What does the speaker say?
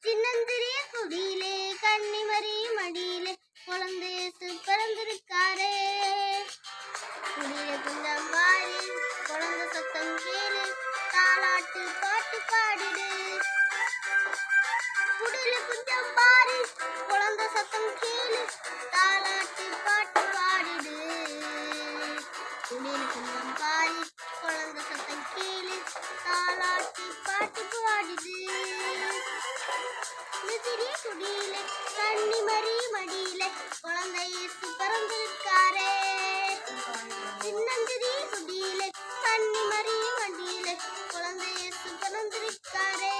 சின்னஞ்சிறிய குடியிலே கன்னிமரி மடியிலே குழந்தை இயேசு பிறந்திருக்காரே. குடியில குஞ்சம் வாரி குழந்தை சத்தம் கேளு, தாலாட்டு பாட்டு பாடிடு. குடியில குஞ்சம் பாரி குழந்தை சத்தம் கேளு, தாலாட்டு பாட்டு பாடிடு. குடியில குஞ்சம் பாரி குழந்தை சத்தம் கேளு, தாலாட்டு பாட்டு பாடிடு. சிறிய குடியிலே கன்னிமரி மடியிலே குழந்தை இயேசு பிறந்திருக்காரே. சின்னஞ்சிறிய குடியிலே கன்னிமரி மடியிலே குழந்தை இயேசு பிறந்திருக்காரே.